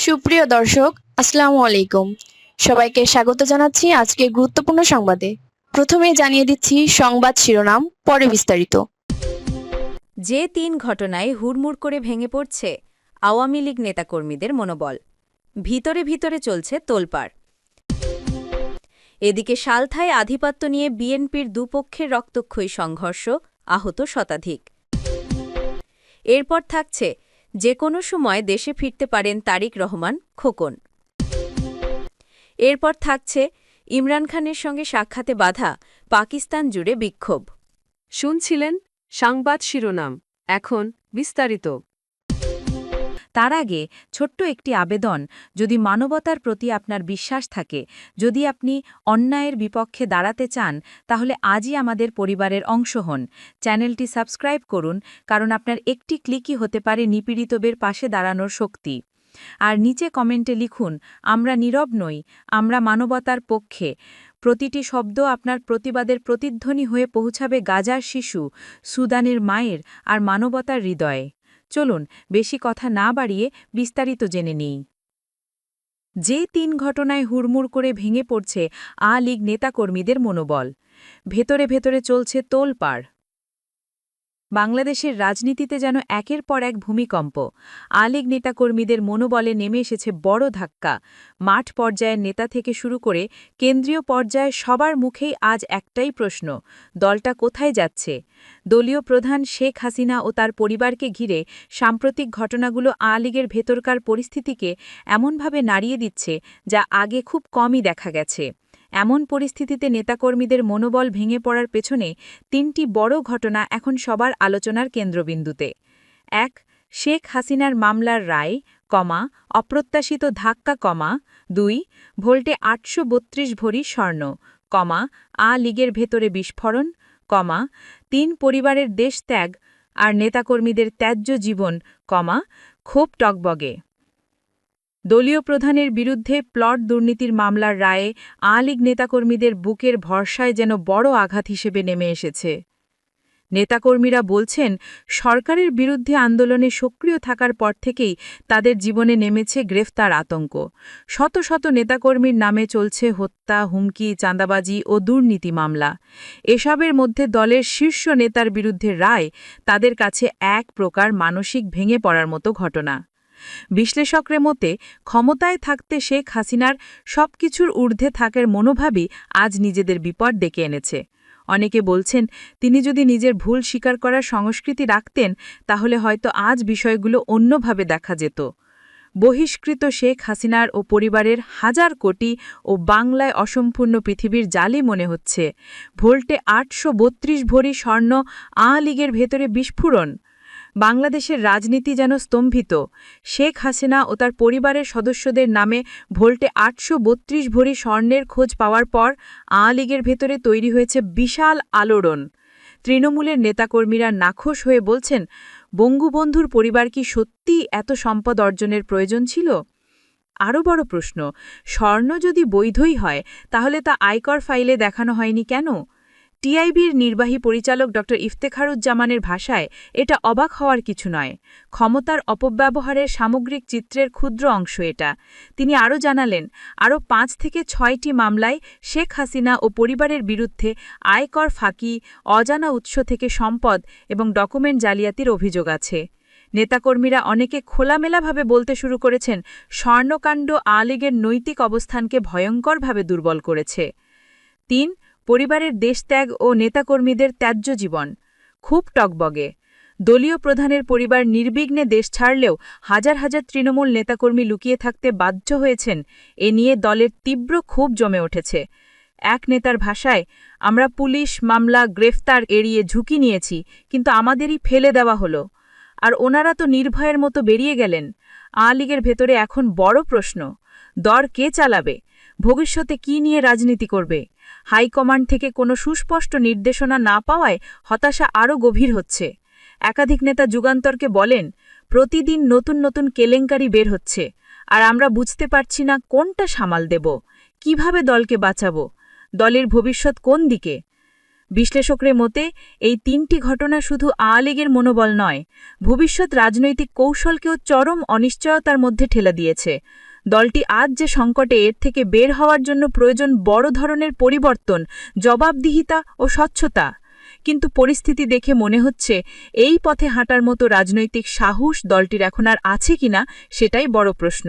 সুপ্রিয় দর্শক, আসসালামু আলাইকুম। সবাইকে স্বাগত জানাচ্ছি আজকে গুরুত্বপূর্ণ সংবাদে। প্রথমেই জানিয়ে দিচ্ছি সংবাদ শিরোনাম, পরে বিস্তারিত। যে তিন ঘটনায় হুড়মুড় করে ভেঙে পড়ছে আওয়ামী লীগ নেতাকর্মীদের মনোবল, ভিতরে ভিতরে চলছে তোলপাড়। এদিকে সালথায় আধিপত্য নিয়ে বিএনপির দুপক্ষের রক্তক্ষয়ী সংঘর্ষ, আহত শতাধিক। এরপর থাকছে যে কোনো সময় দেশে ফিরতে পারেন তারিক রহমান খোকন। এরপর থাকছে ইমরান খানের সঙ্গে সাক্ষাতে বাধা, পাকিস্তান জুড়ে বিক্ষোভ। শুনছিলেন সংবাদ শিরোনাম, এখন বিস্তারিত। তার আগে ছোট্ট একটি আবেদন, যদি মানবতার প্রতি আপনার বিশ্বাস থাকে, যদি আপনি অন্যায়ের বিপক্ষে দাঁড়াতে চান, তাহলে আজই আমাদের পরিবারের অংশ হন। চ্যানেলটি সাবস্ক্রাইব করুন, কারণ আপনার একটি ক্লিকই হতে পারে নিপীড়িতদের পাশে দাঁড়ানোর শক্তি। আর নিচে কমেন্টে লিখুন, আমরা নীরব নই, আমরা মানবতার পক্ষে। প্রতিটি শব্দ আপনার প্রতিবাদের প্রতিধ্বনি হয়ে পৌঁছাবে গাজার শিশু, সুদানের মায়ের আর মানবতার হৃদয়ে। চলুন বেশি কথা না বাড়িয়ে বিস্তারিত জেনে নিই। যে তিন ঘটনায় হুড়মুড় করে ভেঙে পড়ছে আ লীগ নেতাকর্মীদের মনোবল, ভেতরে ভেতরে চলছে তোলপাড়। বাংলাদেশের রাজনীতিতে যেন একের পর এক ভূমিকম্প। আ লীগ নেতাকর্মীদের মনোবলে নেমে এসেছে বড় ধাক্কা। মাঠ পর্যায়ের নেতা থেকে শুরু করে কেন্দ্রীয় পর্যায়ে সবার মুখেই আজ একটাই প্রশ্ন, দলটা কোথায় যাচ্ছে? দলীয় প্রধান শেখ হাসিনা ও তার পরিবারকে ঘিরে সাম্প্রতিক ঘটনাগুলো আ লীগের ভেতরকার পরিস্থিতিকে এমনভাবে নাড়িয়ে দিচ্ছে, যা আগে খুব কমই দেখা গেছে। এমন পরিস্থিতিতে নেতাকর্মীদের মনোবল ভেঙে পড়ার পেছনে তিনটি বড় ঘটনা এখন সবার আলোচনার কেন্দ্রবিন্দুতে। ১. শেখ হাসিনার মামলার রায়, অপ্রত্যাশিত ধাক্কা, ২. ভোল্টে ৮৩২ ভরি স্বর্ণ, আ লীগের ভেতরে বিস্ফোরণ, ৩. পরিবারের দেশত্যাগ আর নেতাকর্মীদের ত্যায্য জীবন, ক্ষোভ টগবগে। দলীয় প্রধানের বিরুদ্ধে প্লট দুর্নীতির মামলার রায়ে আ লীগ নেতাকর্মীদের বুকের ভরসায় যেন বড় আঘাত হিসেবে নেমে এসেছে। নেতাকর্মীরা বলছেন, সরকারের বিরুদ্ধে আন্দোলনে সক্রিয় থাকার পর থেকেই তাদের জীবনে নেমেছে গ্রেফতার আতঙ্ক। শত শত নেতাকর্মীর নামে চলছে হত্যা, হুমকি, চাঁদাবাজি ও দুর্নীতি মামলা। এসবের মধ্যে দলের শীর্ষ নেতার বিরুদ্ধে রায় তাদের কাছে এক প্রকার মানসিক ভেঙে পড়ার মতো ঘটনা। বিশ্লেষকদের মতে, ক্ষমতায় থাকতে শেখ হাসিনার সবকিছুর ঊর্ধ্বে থাকার মনোভাবই আজ নিজেদের বিপদ ডেকে এনেছে। অনেকে বলছেন, তিনি যদি নিজের ভুল স্বীকার করার সংস্কৃতি রাখতেন, তাহলে হয়তো আজ বিষয়গুলো অন্যভাবে দেখা যেত। বহিষ্কৃত শেখ হাসিনার ও পরিবারের হাজার কোটি ও বাংলায় অসম্পূর্ণ পৃথিবীর জালি মনে হচ্ছে। ভোল্টে ৮৩২ ভরি স্বর্ণ, আ লীগের ভেতরে বিস্ফোরণ। বাংলাদেশের রাজনীতি যেন স্তম্ভিত। শেখ হাসিনা ও তার পরিবারের সদস্যদের নামে ভোল্টে ৮৩২ ভরি স্বর্ণের খোঁজ পাওয়ার পর আ লীগের ভেতরে তৈরি হয়েছে বিশাল আলোড়ন। তৃণমূলের নেতাকর্মীরা নাখোশ হয়ে বলছেন, বঙ্গবন্ধুর পরিবার কি সত্যিই এত সম্পদ অর্জনের প্রয়োজন ছিল? আরও বড় প্রশ্ন, স্বর্ণ যদি বৈধই হয়, তাহলে তা আয়কর ফাইলে দেখানো হয়নি কেন? টিআইবির নির্বাহী পরিচালক ড. ইফতেখারুজ্জামানের ভাষায়, এটা অবাক হওয়ার কিছু নয়। ক্ষমতার অপব্যবহারের সামগ্রিক চিত্রের ক্ষুদ্র অংশ এটা। তিনি আরও জানালেন, আরও ৫ থেকে ৬টি মামলায় শেখ হাসিনা ও পরিবারের বিরুদ্ধে আয়কর ফাঁকি, অজানা উৎস থেকে সম্পদ এবং ডকুমেন্ট জালিয়াতির অভিযোগ আছে। নেতাকর্মীরা অনেকে খোলামেলাভাবে বলতে শুরু করেছেন, স্বর্ণকাণ্ড আ লীগের নৈতিক অবস্থানকে ভয়ঙ্করভাবে দুর্বল করেছে। ৩. পরিবারের দেশত্যাগ ও নেতাকর্মীদের ত্যায্য জীবন, খুব টগবগে। দলীয় প্রধানের পরিবার নির্বিঘ্নে দেশ ছাড়লেও হাজার হাজার তৃণমূল নেতাকর্মী লুকিয়ে থাকতে বাধ্য হয়েছেন। এ নিয়ে দলের তীব্র ক্ষোভ জমে উঠেছে। এক নেতার ভাষায়, আমরা পুলিশ, মামলা, গ্রেফতার এড়িয়ে ঝুঁকি নিয়েছি, কিন্তু আমাদেরই ফেলে দেওয়া হলো। আর ওনারা তো নির্ভয়ের মতো বেরিয়ে গেলেন। আ লীগের ভেতরে এখন বড় প্রশ্ন, দর কে চালাবে? ভবিষ্যতে কি নিয়ে রাজনীতি করবে? হাইকমান্ড থেকে কোনো সুস্পষ্ট নির্দেশনা না পাওয়ায় হতাশা আরও গভীর হচ্ছে। একাধিক নেতা যুগান্তরকে বলেন, প্রতিদিন নতুন নতুন কেলেঙ্কারি বের হচ্ছে, আর আমরা বুঝতে পারছি না কোনটা সামাল দেব, কিভাবে দলকে বাঁচাবো, দলের ভবিষ্যৎ কোন দিকে। বিশ্লেষকদের মতে এই 3টি ঘটনা শুধু আওয়ামী লীগের মনোবল নয়, ভবিষ্যৎ রাজনৈতিক কৌশলকেও চরম অনিশ্চয়তার মধ্যে ঠেলে দিয়েছে। দলটি আজ যে সংকটে, এর থেকে বের হওয়ার জন্য প্রয়োজন বড় ধরনের পরিবর্তন, জবাবদিহিতা ও স্বচ্ছতা। কিন্তু পরিস্থিতি দেখে মনে হচ্ছে এই পথে হাঁটার মতো রাজনৈতিক সাহস দলটির এখন আর আছে কিনা সেটাই বড় প্রশ্ন।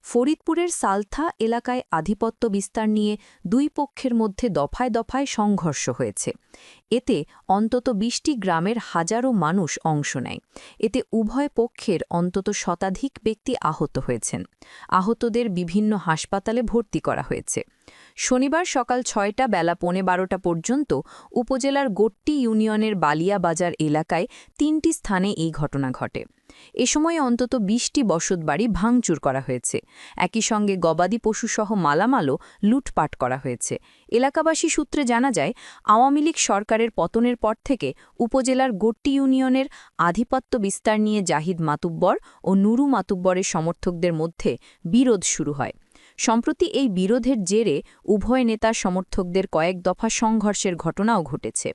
ফরিদপুরের সালথা এলাকায় আধিপত্য বিস্তার নিয়ে দুই পক্ষের মধ্যে দফায় দফায় সংঘর্ষ হয়েছে। এতে অন্তত ২০টি গ্রামের হাজারো মানুষ অংশ নেয়। এতে উভয় পক্ষের অন্তত শতাধিক ব্যক্তি আহত হয়েছেন। আহতদের বিভিন্ন হাসপাতালে ভর্তি করা হয়েছে। শনিবার সকাল ৬টা বেলা ১৫:১২ পর্যন্ত উপজেলার গোট্টি ইউনিয়নের বালিয়া বাজার এলাকায় ৩টি স্থানে এই ঘটনা ঘটে। এ সময় অন্তত ২০টি বসতবাড়ি ভাঙচুর করা হয়েছে। একই সঙ্গে গবাদি পশুসহ মালামালও লুটপাট করা হয়েছে। এলাকাবাসী সূত্রে জানা যায়, আওয়ামী লীগ সরকারের পতনের পর থেকে উপজেলার গোট্টি ইউনিয়নের আধিপত্য বিস্তার নিয়ে জাহিদ মাতুব্বর ও নুরু মাতুব্বরের সমর্থকদের মধ্যে বিরোধ শুরু হয়। সম্প্রতি এই বিরোধের জেরে উভয় নেতার সমর্থকদের কয়েক দফা সংঘর্ষের ঘটনাও ঘটেছে।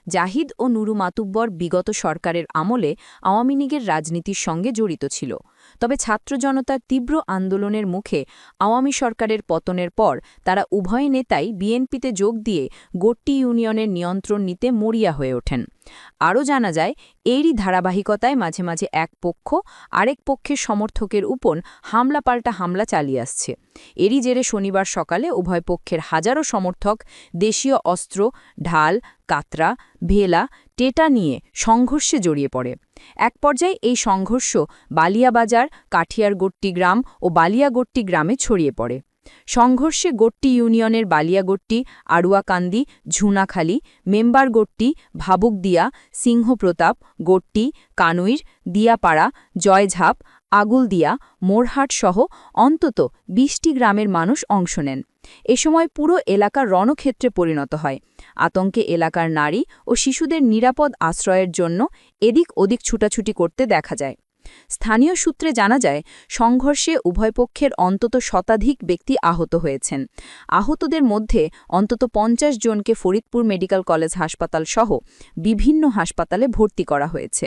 জাহিদ ও নুরু মাতুব্বর বিগত সরকারের আমলে আওয়ামী লীগের রাজনীতির সঙ্গে জড়িত ছিল। তবে ছাত্র জনতার তীব্র আন্দোলনের মুখে আওয়ামী সরকারের পতনের পর তারা উভয় নেতাই বিএনপিতে যোগ দিয়ে গোট্টি ইউনিয়নের নিয়ন্ত্রণ নিতে মরিয়া হয়ে ওঠেন। আরও জানা যায়, এরই ধারাবাহিকতায় মাঝে মাঝে এক পক্ষ আরেক পক্ষের সমর্থকের উপর হামলা হামলা চালিয়ে আসছে। এরই জেরে শনিবার সকালে উভয় পক্ষের হাজারো সমর্থক দেশীয় অস্ত্র, ঢাল, কাতরা, ভেলা, টেটা নিয়ে সংঘর্ষে জড়িয়ে পড়ে। এক পর্যায়ে এই সংঘর্ষ বালিয়াবাজার, কাঠিয়ারগোট্টি গ্রাম ও বালিয়াগোট্টি গ্রামে ছড়িয়ে পড়ে। সংঘর্ষে গোট্টি ইউনিয়নের বালিয়াগোট্টি, আড়ুয়াকান্দি, ঝুনাখালী, মেম্বারগোট্টি, ভাবুকদিয়া, সিংহপ্রতাপ, গোট্টি, কানুইর, দিয়াপাড়া, জয়ঝাপ, আগুলদিয়া, মোরহাটসহ অন্তত ২০টি গ্রামের মানুষ অংশ নেন। এ সময় পুরো এলাকা রণক্ষেত্রে পরিণত হয়। আতঙ্কে এলাকার নারী ও শিশুদের নিরাপদ আশ্রয়ের জন্য এদিক ওদিক ছুটাছুটি করতে দেখা যায়। স্থানীয় সূত্রে জানা যায়, সংঘর্ষে উভয় পক্ষের অন্তত শতাধিক ব্যক্তি আহত হয়েছেন। আহতদের মধ্যে অন্তত ৫০ জনকে ফরিদপুর মেডিকেল কলেজ হাসপাতাল সহ বিভিন্ন হাসপাতালে ভর্তি করা হয়েছে।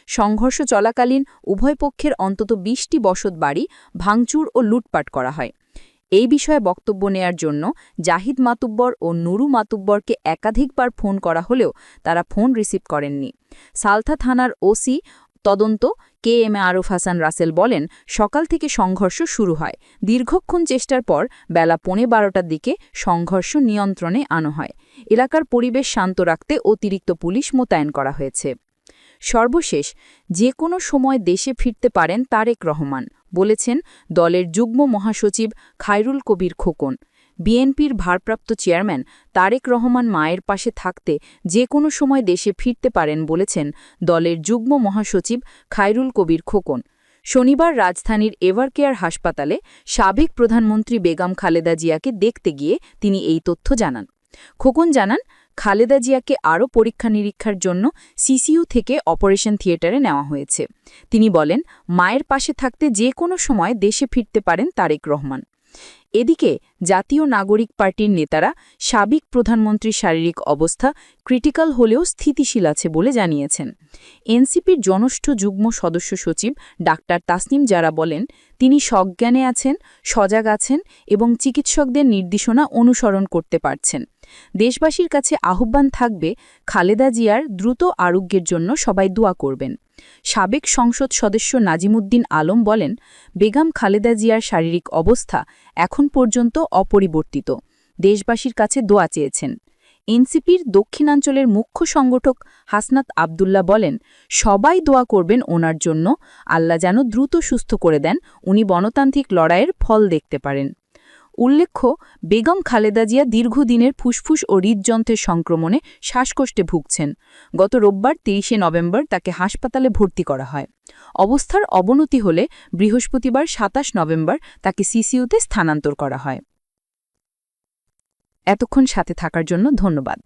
সংঘর্ষ চলাকালীন উভয় পক্ষের অন্তত ২০টি বসতবাড়ি ভাঙচুর ও লুটপাট করা হয়। এই বিষয়ে বক্তব্য নেয়ার জন্য জাহিদ মাতুব্বর ও নুরু মাতুব্বরকে একাধিকবার ফোন করা হলেও তারা ফোন রিসিভ করেননি। সালথা থানার ওসি তদন্ত KM আরুফ হাসান রাসেল বলেন, সকাল থেকে সংঘর্ষ শুরু হয়। দীর্ঘক্ষণ চেষ্টার পর বেলা ১৫:১২টার দিকে সংঘর্ষ নিয়ন্ত্রণে আনা হয়। এলাকার পরিবেশ শান্ত রাখতে অতিরিক্ত পুলিশ মোতায়েন করা হয়েছে। সর্বশেষ, যে কোনো সময় দেশে ফিরতে পারেন তারেক রহমান, বলেছেন দলের যুগ্ম মহাসচিব খায়রুল কবির খোকন। বিএনপির ভারপ্রাপ্ত চেয়ারম্যান তারেক রহমান মায়ের পাশে থাকতে যে কোনো সময় দেশে ফিরতে পারেন বলেছেন দলের যুগ্ম মহাসচিব খায়রুল কবির খোকন। শনিবার রাজধানীর এভারকেয়ার হাসপাতালে সাবেক প্রধানমন্ত্রী বেগম খালেদা জিয়াকে দেখতে গিয়ে তিনি এই তথ্য জানান। খোকন জানান, খালেদা জিয়াকে আরও পরীক্ষা নিরীক্ষার জন্য সিসিইউ থেকে অপারেশন থিয়েটারে নেওয়া হয়েছে। তিনি বলেন, মায়ের পাশে থাকতে যে কোনো সময় দেশে ফিরতে পারেন তারেক রহমান। এদিকে জাতীয় নাগরিক পার্টির নেতারা সাবেক প্রধানমন্ত্রীর শারীরিক অবস্থা ক্রিটিক্যাল হলেও স্থিতিশীল আছে বলে জানিয়েছেন। এনসিপির জনষ্ঠ যুগ্ম সদস্য সচিব ডাক্তার তাসনিম জারা বলেন, তিনি সজ্ঞানে আছেন, সজাগ আছেন এবং চিকিৎসকদের নির্দেশনা অনুসরণ করতে পারছেন। দেশবাসীর কাছে আহ্বান থাকবে, খালেদা জিয়ার দ্রুত আরোগ্যের জন্য সবাই দোয়া করবেন। সাবেক সংসদ সদস্য নাজিমুদ্দিন আলম বলেন, বেগম খালেদা জিয়ার শারীরিক অবস্থা এখন পর্যন্ত অপরিবর্তিত। দেশবাসীর কাছে দোয়া চেয়েছেন। এনসিপির দক্ষিণাঞ্চলের মুখ্য সংগঠক হাসনাত আবদুল্লাহ বলেন, সবাই দোয়া করবেন ওনার জন্য, আল্লাহ যেন দ্রুত সুস্থ করে দেন, উনি গণতান্ত্রিক লড়াইয়ের ফল দেখতে পারেন। উল্লেখ্য, বেগম খালেদা জিয়া দীর্ঘদিনের ফুসফুস ও হৃদযন্ত্রের সংক্রমণে শ্বাসকষ্টে ভুগছেন। গত রোববার ৩০শে নভেম্বর তাকে হাসপাতালে ভর্তি করা হয়। অবস্থার অবনতি হলে বৃহস্পতিবার ২৭ নভেম্বর তাকে সিসিইউতে স্থানান্তর করা হয়। এতক্ষণ সাথে থাকার জন্য ধন্যবাদ।